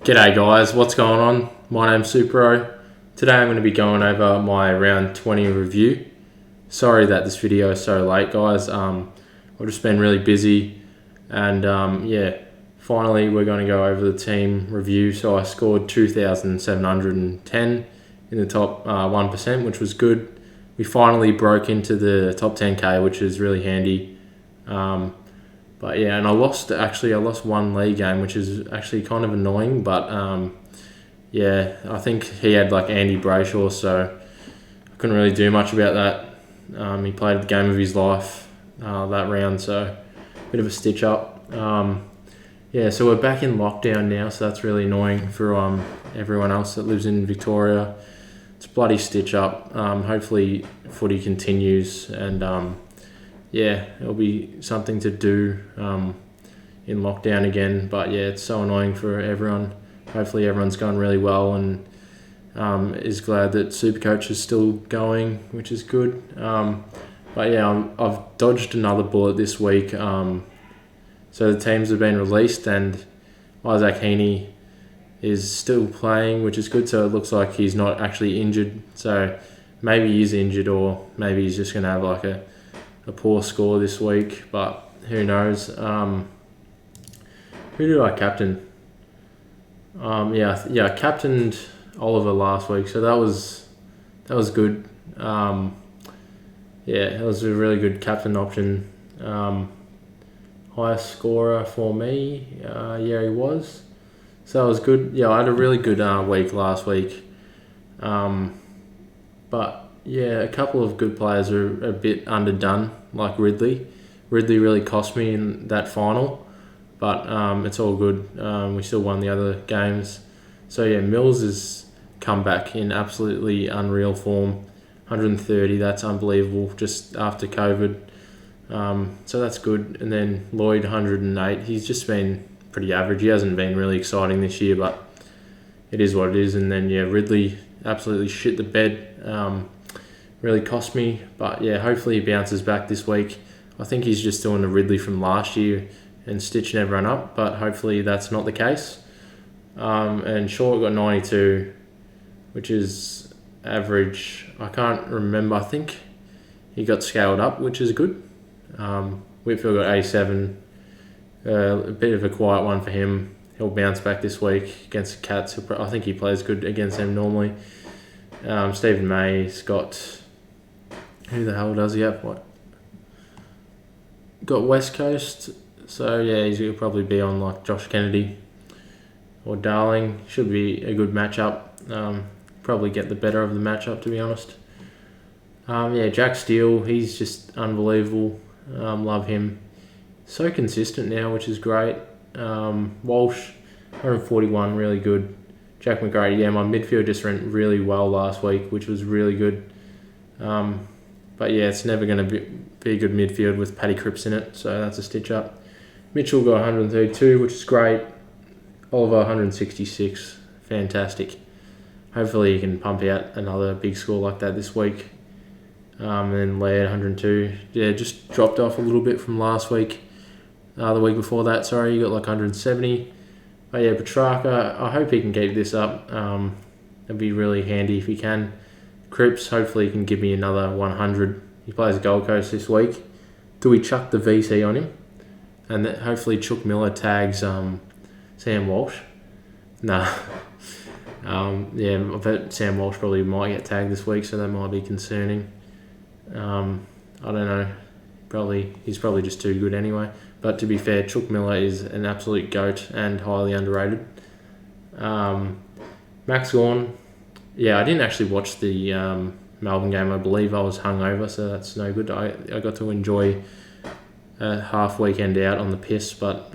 G'day guys, what's going on? My name's Supero. Today I'm going to be going over my round 20 review. Sorry that this video is so late guys, I've just been really busy and finally we're going to go over the team review. So I scored 2,710 in the top 1%, which was good. We finally broke into the top 10k, which is really handy. But yeah, and I lost one league game, which is actually kind of annoying. But I think he had like Andy Brayshaw, so I couldn't really do much about that. He played the game of his life that round, so a bit of a stitch up. So we're back in lockdown now, so that's really annoying for everyone else that lives in Victoria. It's a bloody stitch up. Hopefully footy continues and it'll be something to do in lockdown again. But yeah, it's so annoying for everyone. Hopefully everyone's going really well and is glad that Supercoach is still going, which is good. I've dodged another bullet this week. So the teams have been released and Isaac Heaney is still playing, which is good. So it looks like he's not actually injured. So maybe he's injured or maybe he's just going to have like a poor score this week, but who knows. Who did I captain? I captained Oliver last week, so that was good. It was a really good captain option. Highest scorer for me, he was. So that was good. Yeah, I had a really good week last week. A couple of good players are a bit underdone, like Ridley. Ridley really cost me in that final, but it's all good. We still won the other games. So yeah, Mills has come back in absolutely unreal form. 130, that's unbelievable, just after COVID. So that's good. And then Lloyd, 108. He's just been pretty average. He hasn't been really exciting this year, but it is what it is. And then Ridley absolutely shit the bed. Really cost me, but yeah, hopefully he bounces back this week. I think he's just doing the Ridley from last year and stitching everyone up, but hopefully that's not the case. And Short got 92, which is average. I can't remember. I think he got scaled up, which is good. Whitfield got 87. A bit of a quiet one for him. He'll bounce back this week against the Cats. I think he plays good against them normally. Stephen May's got... Who the hell does he have? What? Got West Coast. So yeah, he'll probably be on like Josh Kennedy or Darling. Should be a good matchup. Probably get the better of the matchup, to be honest. Jack Steele, he's just unbelievable. Love him. So consistent now, which is great. Walsh, 141, really good. Jack McGrady, my midfield just went really well last week, which was really good. It's never going to be a good midfield with Paddy Cripps in it, so that's a stitch up. Mitchell got 132, which is great. Oliver, 166, fantastic. Hopefully he can pump out another big score like that this week. And then Laird, 102. Yeah, just dropped off a little bit from last week. The week before that, he got like 170. But yeah, Petrarca, I hope he can keep this up. It'd be really handy if he can. Cripps, hopefully he can give me another 100. He plays Gold Coast this week. Do we chuck the VC on him? And hopefully Chook Miller tags Sam Walsh. Nah. I bet Sam Walsh probably might get tagged this week, so that might be concerning. I don't know. He's probably just too good anyway. But to be fair, Chook Miller is an absolute goat and highly underrated. Max Gawn, I didn't actually watch the Melbourne game. I believe I was hungover, so that's no good. I got to enjoy a half weekend out on the piss, but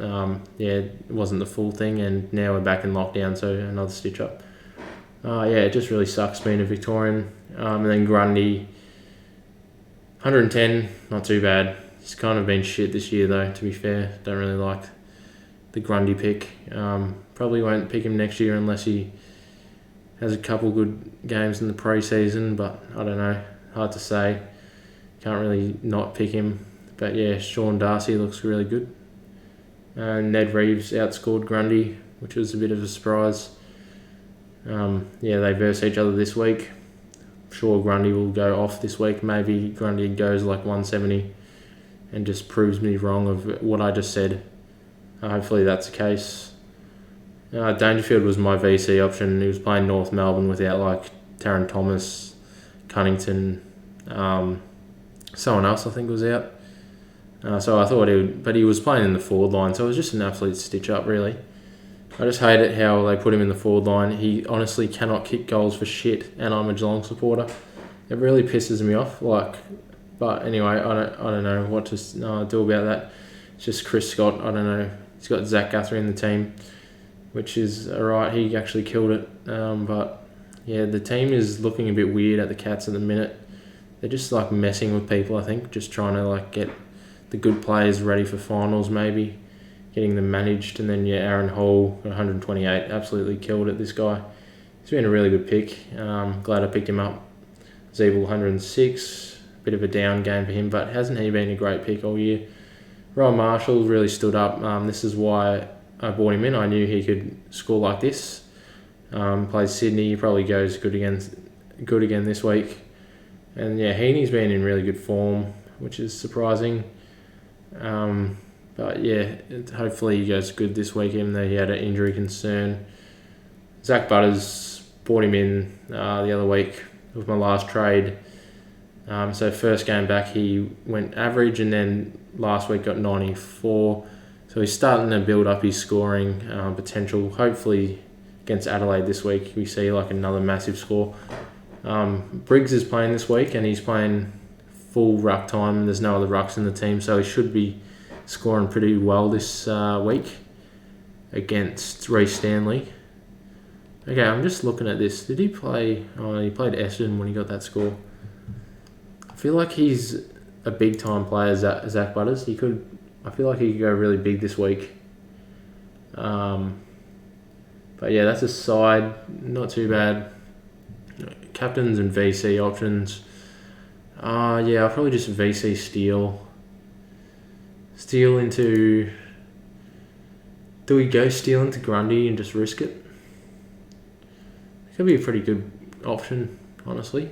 it wasn't the full thing, and now we're back in lockdown, so another stitch up. It just really sucks being a Victorian. And then Grundy, 110, not too bad. He's kind of been shit this year though, to be fair. Don't really like the Grundy pick. Probably won't pick him next year unless he has a couple good games in the pre-season, but I don't know. Hard to say. Can't really not pick him. But yeah, Sean Darcy looks really good. Ned Reeves outscored Grundy which was a bit of a surprise. They verse each other this week. I'm sure Grundy will go off this week. Maybe Grundy goes like 170 and just proves me wrong of what I just said. Hopefully that's the case. Dangerfield was my VC option. He was playing North Melbourne without like Taron Thomas, Cunnington, someone else I think was out. So I thought he was playing in the forward line, so it was just an absolute stitch up really. I just hate it how they put him in the forward line. He honestly cannot kick goals for shit, and I'm a Geelong supporter. It really pisses me off. But anyway, I don't know what to do about that. It's just Chris Scott. I don't know. He's got Zach Guthrie in the team, which is alright. He actually killed it. But yeah, the team is looking a bit weird at the Cats at the minute. They're just like messing with people. I think just trying to like get the good players ready for finals, maybe getting them managed. And then Aaron Hall, 128, absolutely killed it. This guy, he's been a really good pick. Glad I picked him up. Zeeble, 106, bit of a down game for him, but hasn't he been a great pick all year? Rowan Marshall really stood up. This is why I bought him in. I knew he could score like this. Plays Sydney, he probably goes good again this week. And yeah, Heaney's been in really good form, which is surprising. But yeah, hopefully he goes good this week, even though he had an injury concern. Zach Butters, bought him in the other week with my last trade. So first game back he went average, and then last week got 94. So he's starting to build up his scoring potential. Hopefully against Adelaide this week we see like another massive score. Briggs is playing this week, and he's playing full ruck time. There's no other rucks in the team, so he should be scoring pretty well this week against Reece Stanley. Okay, I'm just looking at this. Did he play? Oh, he played Essendon when he got that score. I feel like he's a big time player, Zach Butters. I feel like he could go really big this week. But yeah, that's a side. Not too bad. Captains and VC options. I'll probably just VC Steele. Steele into... Do we go Steele into Grundy and just risk it? It could be a pretty good option, honestly.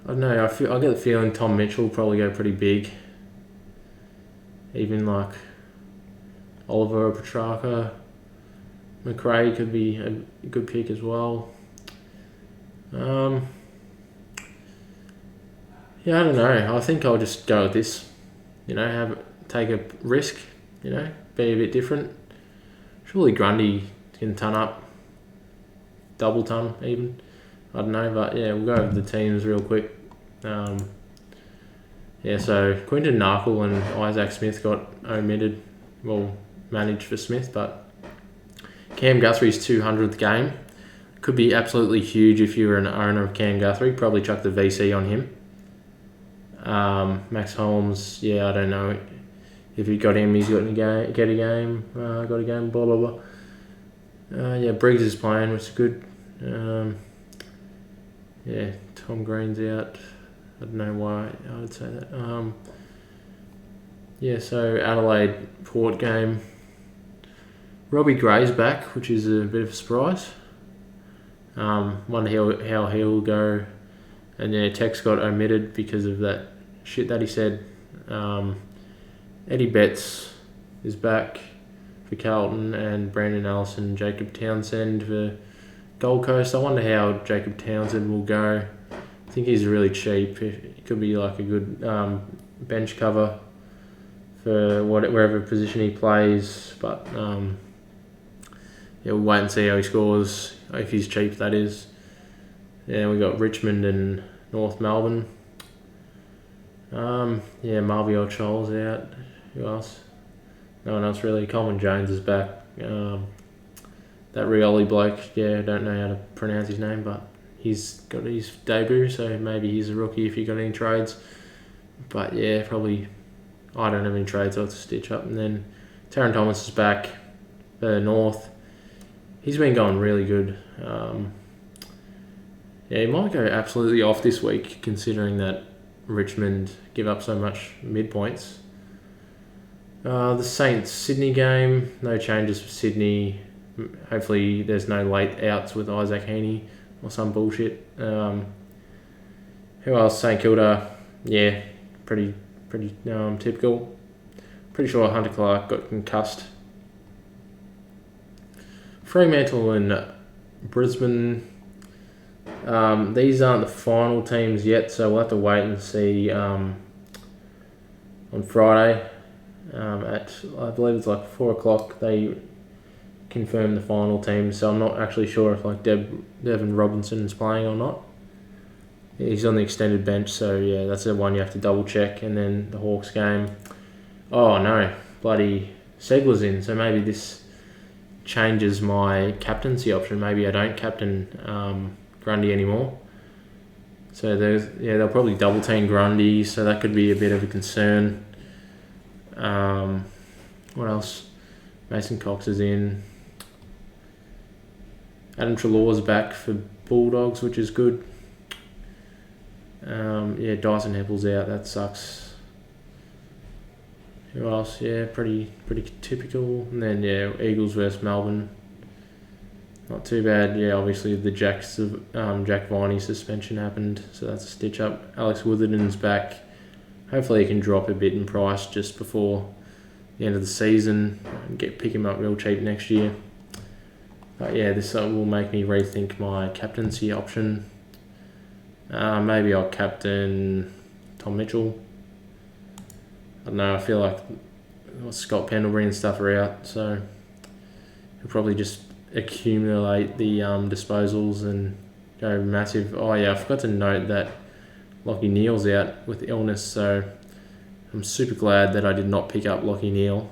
I don't know, I get the feeling Tom Mitchell will probably go pretty big. Even like Oliver or Petrarca. McRae could be a good pick as well. I don't know. I think I'll just go with this. Take a risk. Be a bit different. Surely Grundy can ton up, double ton even. I don't know, but yeah, we'll go over the teams real quick. So Quinton Narkle and Isaac Smith got omitted. Well, managed for Smith, but Cam Guthrie's 200th game. Could be absolutely huge if you're an owner of Cam Guthrie. Probably chuck the VC on him. Max Holmes, I don't know. If you got him, he's got a game, blah, blah, blah. Briggs is playing, which is good. Tom Green's out. I don't know why I would say that. So Adelaide Port game. Robbie Gray's back, which is a bit of a surprise. Wonder how he'll go. And Tex got omitted because of that shit that he said. Eddie Betts is back for Carlton, and Brandon Allison, Jacob Townsend for Gold Coast. I wonder how Jacob Townsend will go. I think he's really cheap. He could be like a good bench cover for wherever position he plays. But we'll wait and see how he scores, if he's cheap, that is. We got Richmond and North Melbourne. Marviol Scholl's out. Who else? No one else really. Coleman Jones is back. That Rioli bloke, I don't know how to pronounce his name, but he's got his debut, so maybe he's a rookie if you got any trades. But probably I don't have any trades, so it's a stitch up. And then Taron Thomas is back for North. He's been going really good. He might go absolutely off this week, considering that Richmond give up so much mid-points. The Saints-Sydney game, no changes for Sydney. hopefully there's no late outs with Isaac Heaney or some bullshit. Who else? St Kilda, yeah, pretty typical. Pretty sure Hunter Clark got concussed. Fremantle and Brisbane. These aren't the final teams yet, so we'll have to wait and see on Friday. At I believe it's like 4 o'clock. They confirm the final team, so I'm not actually sure if like Devin Robinson is playing or not. He's on the extended bench, so yeah, that's the one you have to double check. And then the Hawks game. Oh no, bloody Segler's in, so maybe this changes my captaincy option. Maybe I don't captain Grundy anymore. So they'll probably double team Grundy, so that could be a bit of a concern. What else? Mason Cox is in. Adam Treloar's back for Bulldogs, which is good. Dyson Heppel's out. That sucks. Who else? Yeah, pretty typical. And then Eagles versus Melbourne. Not too bad. Yeah, obviously the Jack Viney suspension happened, so that's a stitch up. Alex Witherden's back. Hopefully he can drop a bit in price just before the end of the season and pick him up real cheap next year. But yeah, this will make me rethink my captaincy option. Maybe I'll captain Tom Mitchell. I don't know, I feel like Scott Pendlebury and stuff are out, so he'll probably just accumulate the disposals and go massive. Oh yeah, I forgot to note that Lachie Neale's out with illness, so I'm super glad that I did not pick up Lachie Neale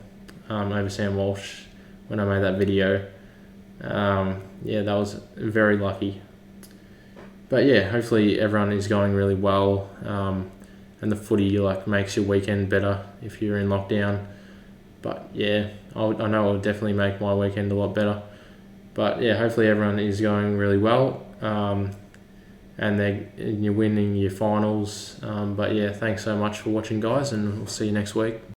over Sam Walsh when I made that video. That was very lucky. But yeah, hopefully everyone is going really well, and the footy makes your weekend better if you're in lockdown. But yeah, I know it'll definitely make my weekend a lot better. But yeah, hopefully everyone is going really well, and you're winning your finals. But yeah, thanks so much for watching, guys, and we'll see you next week.